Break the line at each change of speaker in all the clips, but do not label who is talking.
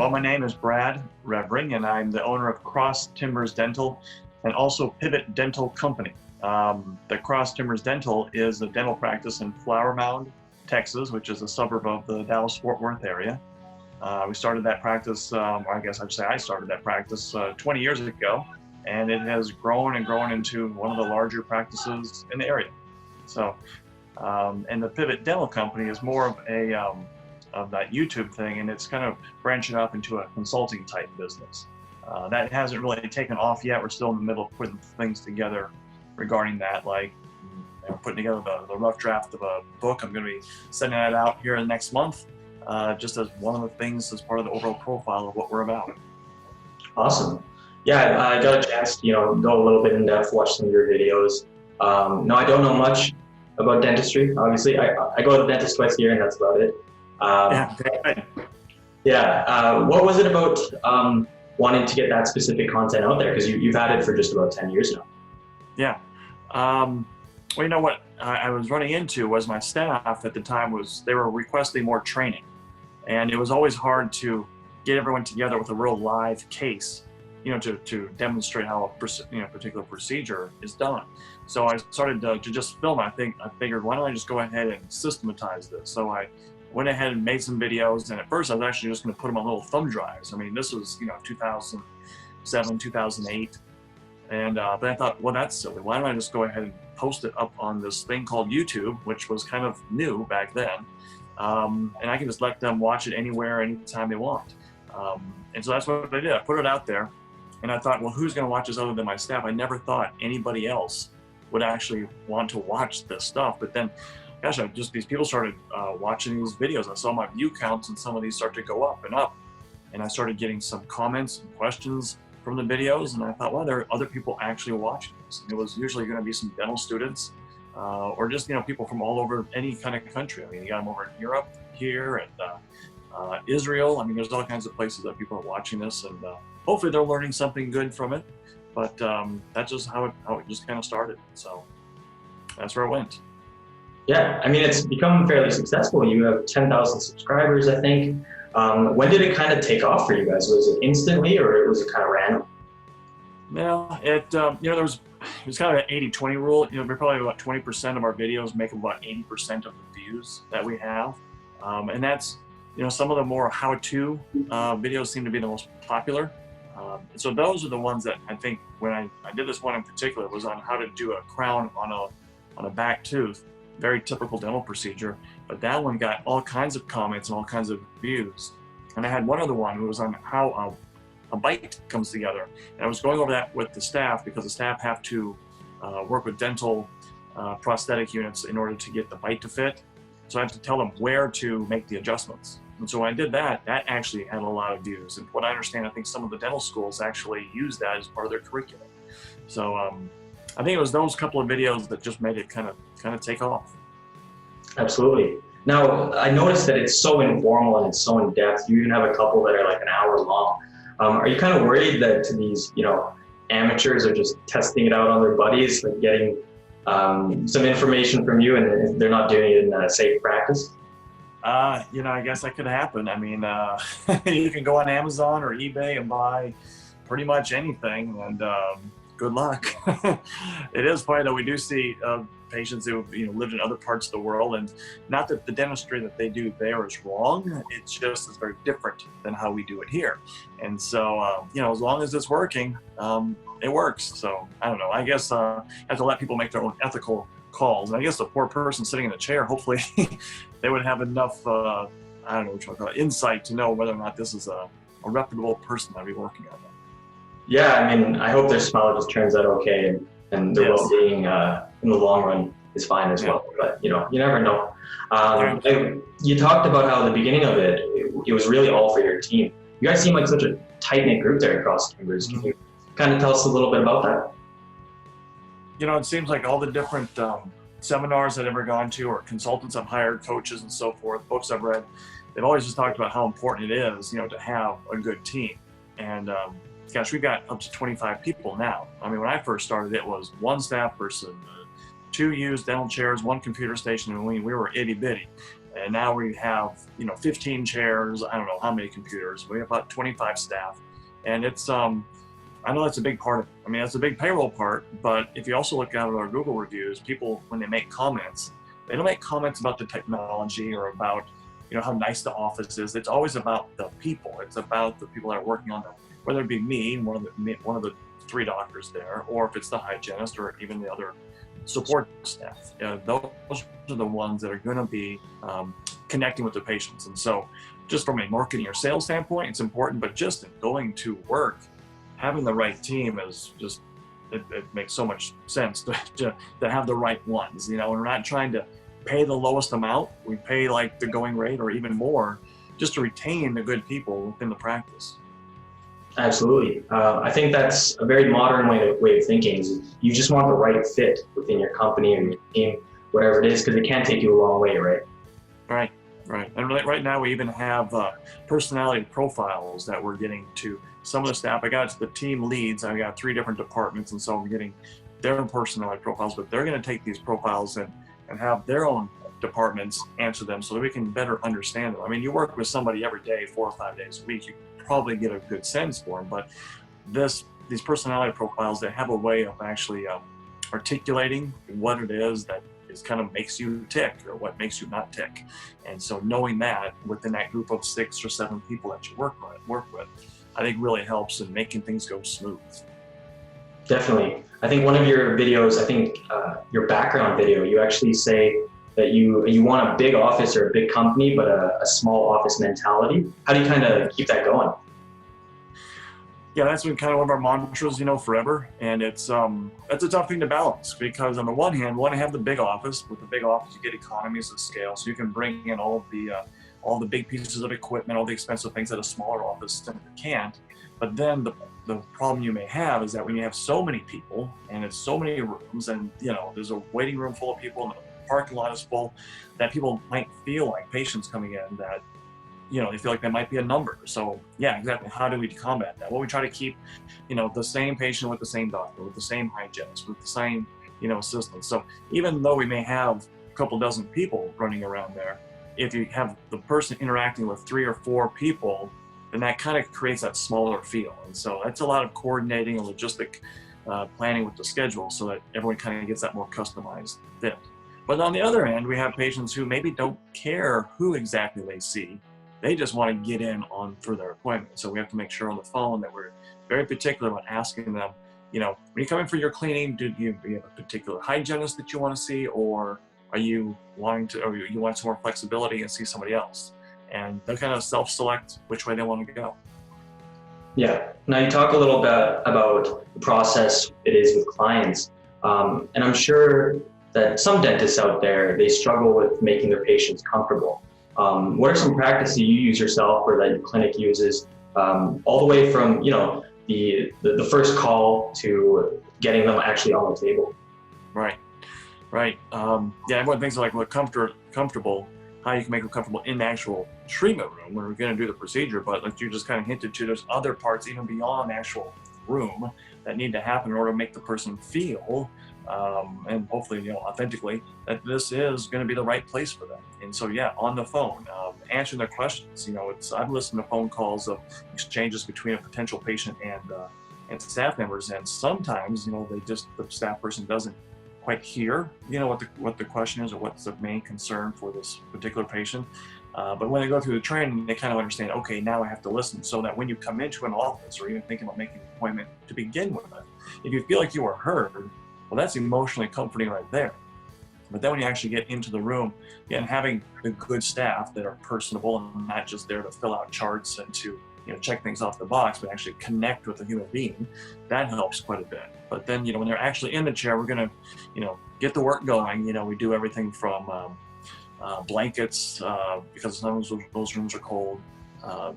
Well, my name is Brad Revering, and I'm the owner of Cross Timbers Dental and also Pivot Dental Company. The Cross Timbers Dental is a dental practice in Flower Mound, Texas, which is a suburb of the Dallas-Fort Worth area. We started that practice, or I guess I'd say I started that practice 20 years ago, and it has grown and grown into one of the larger practices in the area. So, and the Pivot Dental Company is more of that YouTube thing, and it's kind of branching up into a consulting type business. That hasn't really taken off yet. We're still in the middle of putting things together regarding that, like putting together the rough draft of a book. I'm going to be sending that out here in the next month, just as one of the things as part of the overall profile of what we're about.
Awesome. Yeah, I got a chance to go a little bit in depth, watch some of your videos. No, I don't know much about dentistry. Obviously, I go to the dentist twice a year, and that's about it. What was it about wanting to get that specific content out there? Because you've had it for just about 10 years now.
Yeah. Well, you know what I was running into was my staff at the time they were requesting more training, and it was always hard to get everyone together with a real live case, to demonstrate how a particular procedure is done. So I started to just film. I figured, why don't I just go ahead and systematize this? So I went ahead and made some videos, and at first I was actually just going to put them on little thumb drives. I mean, this was 2007, 2008, and then I thought, well, that's silly. Why don't I just go ahead and post it up on this thing called YouTube, which was kind of new back then, and I can just let them watch it anywhere, anytime they want. And so that's what I did. I put it out there, and I thought, well, who's going to watch this other than my staff? I never thought anybody else would actually want to watch this stuff. But then, gosh, these people started watching these videos. I saw my view counts, and some of these start to go up and up. And I started getting some comments and questions from the videos, and I thought, well, there are other people actually watching this. And it was usually going to be some dental students, or just people from all over any kind of country. I mean, you got them over in Europe, here, and Israel. I mean, there's all kinds of places that people are watching this, and hopefully they're learning something good from it. But that's just how it just kind of started. So that's where it went.
Yeah, I mean, it's become fairly successful. You have 10,000 subscribers, I think. When did it kind of take off for you guys? Was it instantly, or was it kind of random?
Well, it was kind of an 80-20 rule. We're probably about 20% of our videos make about 80% of the views that we have, and that's some of the more how-to videos seem to be the most popular. So those are the ones that I think, when I did this one in particular, was on how to do a crown on a back tooth. Very typical dental procedure, but that one got all kinds of comments and all kinds of views. And I had one other one who was on how a bite comes together. And I was going over that with the staff, because the staff have to work with dental prosthetic units in order to get the bite to fit. So I have to tell them where to make the adjustments. And so when I did that, that actually had a lot of views. And what I understand, I think some of the dental schools actually use that as part of their curriculum. So I think it was those couple of videos that just made it kind of take off.
Absolutely. Now, I noticed that it's so informal and it's so in depth. You even have a couple that are like an hour long. Are you kind of worried that these, amateurs are just testing it out on their buddies, like getting some information from you, and they're not doing it in a safe practice?
I guess that could happen. I mean, you can go on Amazon or eBay and buy pretty much anything, and good luck. It is funny that we do see patients who lived in other parts of the world, and not that the dentistry that they do there is wrong. It's just it's very different than how we do it here. And so as long as it's working, it works. So I don't know. I guess I have to let people make their own ethical calls. And I guess the poor person sitting in the chair, hopefully they would have enough I don't know what you call it, insight to know whether or not this is a reputable person that we're working on.
Yeah, I mean, I hope their smile just turns out okay, and their well-being in the long run is fine as well. But you never know. You talked about how the beginning of it was really all for your team. You guys seem like such a tight-knit group there across Timbers. Can you kind of tell us a little bit about that?
It seems like all the different seminars I've ever gone to, or consultants I've hired, coaches and so forth, books I've read, they've always just talked about how important it is, to have a good team. And gosh, we've got up to 25 people now. I mean, when I first started, it was one staff person, 2 used dental chairs, 1 computer station, and we were itty bitty. And now we have, 15 chairs, I don't know how many computers. We have about 25 staff. And it's, I know that's a big part of it. I mean, that's a big payroll part, but if you also look at our Google reviews, people, when they make comments, they don't make comments about the technology or about, how nice the office is. It's always about the people. It's about the people that are working on it, whether it be me, one of the 3 doctors there, or if it's the hygienist or even the other support staff. Those are the ones that are going to be connecting with the patients. And so just from a marketing or sales standpoint, it's important, but just in going to work, having the right team is just, it makes so much sense to have the right ones. We're not trying to pay the lowest amount. We pay like the going rate or even more just to retain the good people within the practice.
Absolutely. I think that's a very modern way of thinking. Is you just want the right fit within your company or your team, whatever it is, because it can take you a long way, right?
Right. And right now we even have personality profiles that we're getting to some of the staff. I got the team leads. I got 3 different departments, and so we're getting their personality profiles, but they're going to take these profiles and have their own departments answer them so that we can better understand them. I mean, you work with somebody every day, 4 or 5 days a week, you probably get a good sense for them, but these personality profiles, they have a way of actually articulating what it is that kind of makes you tick or what makes you not tick. And so knowing that within that group of 6 or 7 people that you work with, I think really helps in making things go smooth.
Definitely. I think one of your videos, your background video, you actually say that you want a big office or a big company, but a small office mentality. How do you kind of keep that going?
Yeah, that's been kind of one of our mantras, forever. And it's a tough thing to balance because on the one hand, we want to have the big office. With the big office, you get economies of scale, so you can bring in all the big pieces of equipment, all the expensive things that a smaller office simply can't. But then the problem you may have is that when you have so many people and it's so many rooms, and there's a waiting room full of people and the parking lot is full, that people might feel like patients coming in that they feel like they might be a number. So yeah, exactly. How do we combat that? Well, we try to keep, the same patient with the same doctor, with the same hygienist, with the same, assistant. So even though we may have a couple dozen people running around there, if you have the person interacting with 3 or 4 people, then that kind of creates that smaller feel. And so that's a lot of coordinating and logistic planning with the schedule so that everyone kind of gets that more customized fit. But on the other end, we have patients who maybe don't care who exactly they see. They just want to get in for their appointment. So we have to make sure on the phone that we're very particular about asking them, when you come in for your cleaning, do you have a particular hygienist that you want to see, or are you want some more flexibility and see somebody else? And they'll kind of self-select which way they want to go.
Yeah. Now you talk a little bit about the process it is with clients. And I'm sure that some dentists out there, they struggle with making their patients comfortable. What are some practices you use yourself or that your clinic uses, all the way from, the first call to getting them actually on the table?
Right. Yeah, everyone thinks like comfortable, how you can make them comfortable in the actual treatment room when we're going to do the procedure. But like you just kind of hinted to, there's other parts even beyond the actual room that need to happen in order to make the person feel, and hopefully, authentically, that this is going to be the right place for them. And so, yeah, on the phone, answering their questions. I've listened to phone calls of exchanges between a potential patient and staff members, and sometimes, the staff person doesn't quite hear, what the question is or what's the main concern for this particular patient. But when they go through the training, they kind of understand, okay, now I have to listen, so that when you come into an office or even thinking about making an appointment to begin with, if you feel like you were heard, well, that's emotionally comforting right there. But then when you actually get into the room, again, having the good staff that are personable and not just there to fill out charts and to check things off the box, but actually connect with a human being, that helps quite a bit. But then, when they're actually in the chair, we're going to, get the work going. We do everything from blankets, because sometimes those rooms are cold.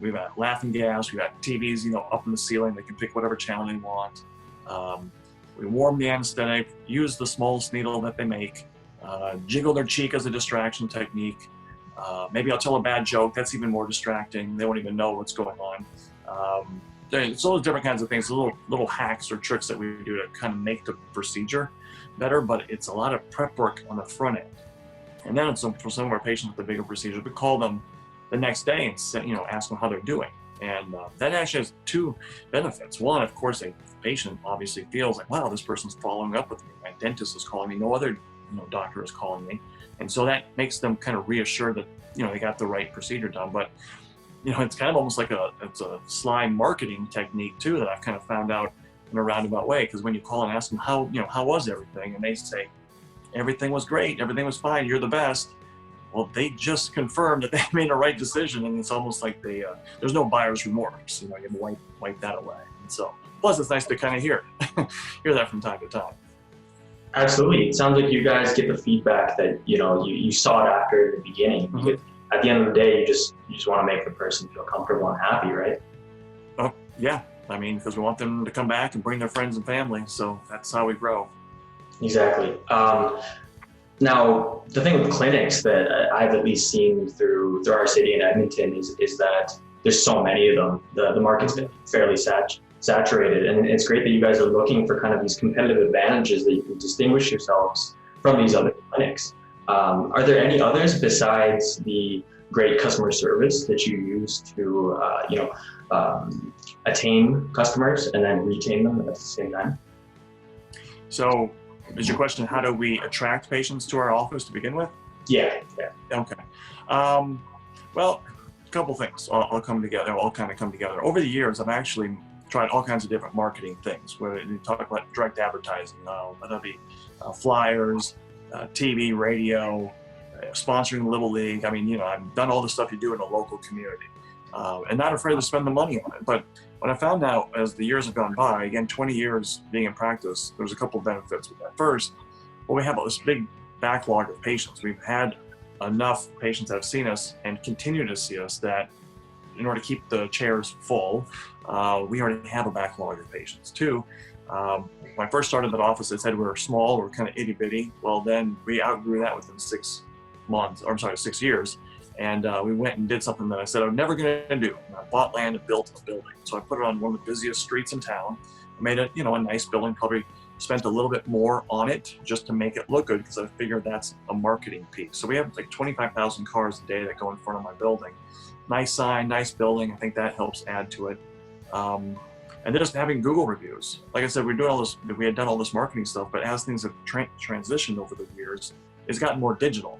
We've got laughing gas, we've got TVs, up in the ceiling. They can pick whatever channel they want. We warm the anesthetic, use the smallest needle that they make, jiggle their cheek as a distraction technique. Maybe I'll tell a bad joke. That's even more distracting. They won't even know what's going on. So those different kinds of things, little hacks or tricks that we do to kind of make the procedure better, but it's a lot of prep work on the front end. And then for some of our patients with the bigger procedures, we call them the next day and ask them how they're doing. And that actually has two benefits. One, of course, a patient obviously feels like, wow, this person's following up with me. My dentist is calling me. No other doctor is calling me. And so that makes them kind of reassured that they got the right procedure done. But it's kind of almost like it's a sly marketing technique too that I've kind of found out in a roundabout way. Because when you call and ask them how was everything, and they say everything was great, everything was fine, you're the best. Well, they just confirmed that they made the right decision, and it's almost like there's no buyer's remorse. You have to wipe that away. And so, plus it's nice to kind of hear that from time to time.
Absolutely. It sounds like you guys get the feedback that you sought after in the beginning.
Mm-hmm.
At the end of the day, you just want to make the person feel comfortable and happy, right?
Oh yeah, because we want them to come back and bring their friends and family. So that's how we grow. Exactly.
Now, the thing with clinics that I've at least seen through our city in Edmonton is that there's so many of them. The market's fairly saturated, and it's great that you guys are looking for kind of these competitive advantages that you can distinguish yourselves from these other clinics. Are there any others besides the great customer service that you use to attain customers and then retain them at the same time?
So, is your question, how do we attract patients to our office to begin with?
Yeah.
Okay. Well, a couple things all kind of come together. Over the years, I've actually tried all kinds of different marketing things, where you talk about direct advertising, whether it be flyers, TV, radio, sponsoring the Little League. I've done all the stuff you do in a local community, and not afraid to spend the money on it. But what I found out as the years have gone by, again, 20 years being in practice, there's a couple of benefits with that. First, we have this big backlog of patients. We've had enough patients that have seen us and continue to see us that in order to keep the chairs full, we already have a backlog of patients. Two, when I first started that office, they said we were small, we were kind of itty bitty. Well, then we outgrew that within 6 years. And we went and did something that I said I'm never going to do. I bought land and built a building. So I put it on one of the busiest streets in town. I made it, a nice building. Probably spent a little bit more on it just to make it look good, because I figured that's a marketing piece. So we have like 25,000 cars a day that go in front of my building. Nice sign, nice building. I think that helps add to it. And then just having Google reviews. Like I said, we had done all this marketing stuff, but as things have transitioned over the years, it's gotten more digital.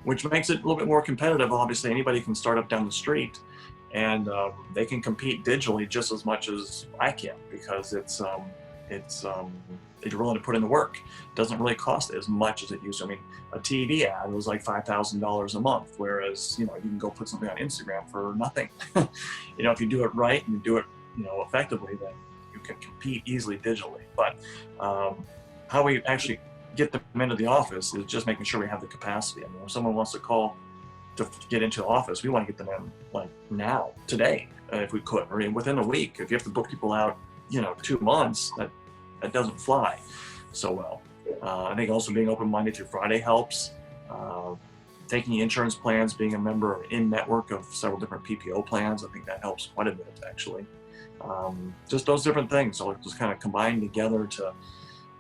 Which makes it a little bit more competitive. Obviously, anybody can start up down the street, and they can compete digitally just as much as I can, because if you're willing to put in the work, it doesn't really cost as much as it used to. A TV ad was like $5,000 a month, whereas you can go put something on Instagram for nothing. If you do it right and you do it effectively, then you can compete easily digitally. But how we actually get them into the office is just making sure we have the capacity. If someone wants to call to get into the office, we want to get them in like now, today, if we could, or within a week. If you have to book people out, 2 months, that doesn't fly so well. I think also being open Monday through Friday helps. Taking insurance plans, being a member in network of several different PPO plans, I think that helps quite a bit actually. Just those different things all just kind of combine together to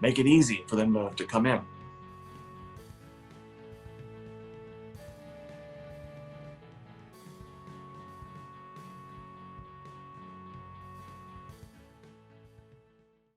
make it easy for them to come in.